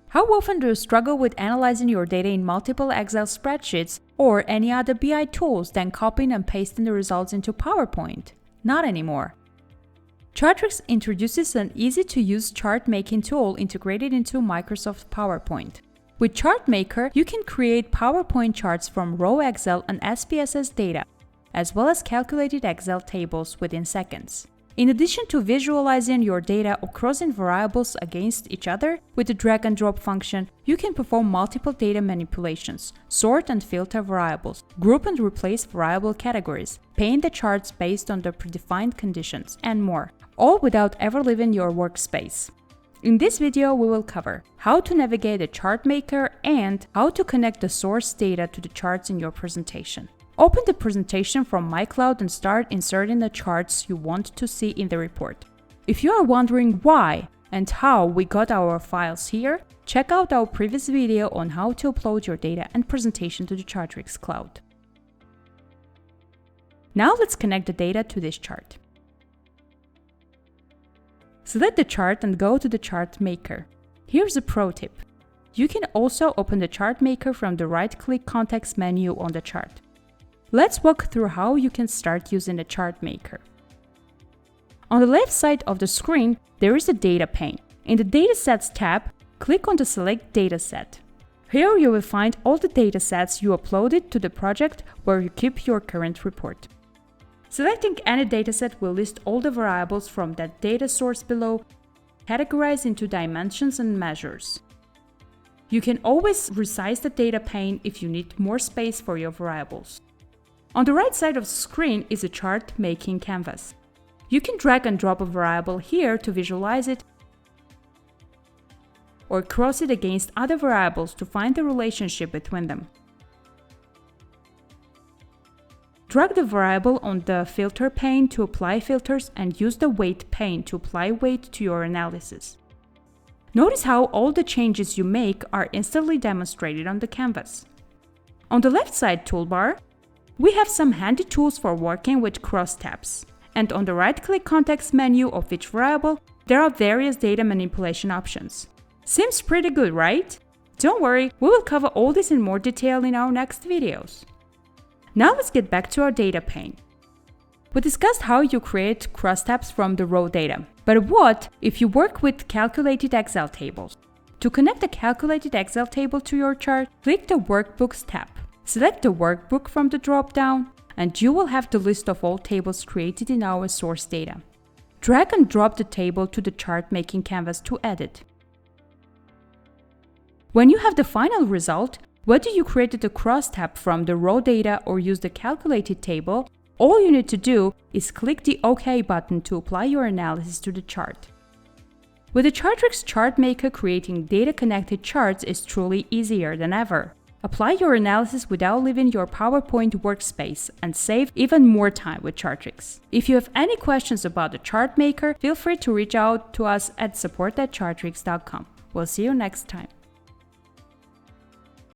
How often do you struggle with analyzing your data in multiple Excel spreadsheets or any other BI tools than copying and pasting the results into PowerPoint? Not anymore. Chartrics introduces an easy-to-use chart-making tool integrated into Microsoft PowerPoint. With Chart Maker, you can create PowerPoint charts from raw Excel and SPSS data, as well as calculated Excel tables within seconds. In addition to visualizing your data or crossing variables against each other with the drag and drop function, you can perform multiple data manipulations, sort and filter variables, group and replace variable categories, paint the charts based on the predefined conditions, and more, all without ever leaving your workspace. In this video, we will cover how to navigate the chart maker and how to connect the source data to the charts in your presentation. Open the presentation from MyCloud and start inserting the charts you want to see in the report. If you are wondering why and how we got our files here, check out our previous video on how to upload your data and presentation to the Chartrics cloud. Now let's connect the data to this chart. Select the chart and go to the chart maker. Here's a pro tip. You can also open the chart maker from the right-click context menu on the chart. Let's walk through how you can start using the chart maker. On the left side of the screen, there is a data pane. In the Datasets tab, click on the Select Dataset. Here you will find all the datasets you uploaded to the project where you keep your current report. Selecting any dataset will list all the variables from that data source below, categorized into dimensions and measures. You can always resize the data pane if you need more space for your variables. On the right side of the screen is a chart-making canvas. You can drag and drop a variable here to visualize it, or cross it against other variables to find the relationship between them. Drag the variable on the filter pane to apply filters and use the weight pane to apply weight to your analysis. Notice how all the changes you make are instantly demonstrated on the canvas. On the left side toolbar, we have some handy tools for working with crosstabs, and on the right-click context menu of each variable, there are various data manipulation options. Seems pretty good, right? Don't worry, we will cover all this in more detail in our next videos. Now let's get back to our data pane. We discussed how you create crosstabs from the raw data, but what if you work with calculated Excel tables? To connect a calculated Excel table to your chart, click the Workbooks tab. Select the workbook from the drop-down, and you will have the list of all tables created in our source data. Drag and drop the table to the chart-making canvas to edit. When you have the final result, whether you created a crosstab from the raw data or used the calculated table, all you need to do is click the OK button to apply your analysis to the chart. With the Chartrics Chart Maker, creating data-connected charts is truly easier than ever. Apply your analysis without leaving your PowerPoint workspace and save even more time with Chartrics. If you have any questions about the Chart Maker, feel free to reach out to us at support@chartrics.com. We'll see you next time.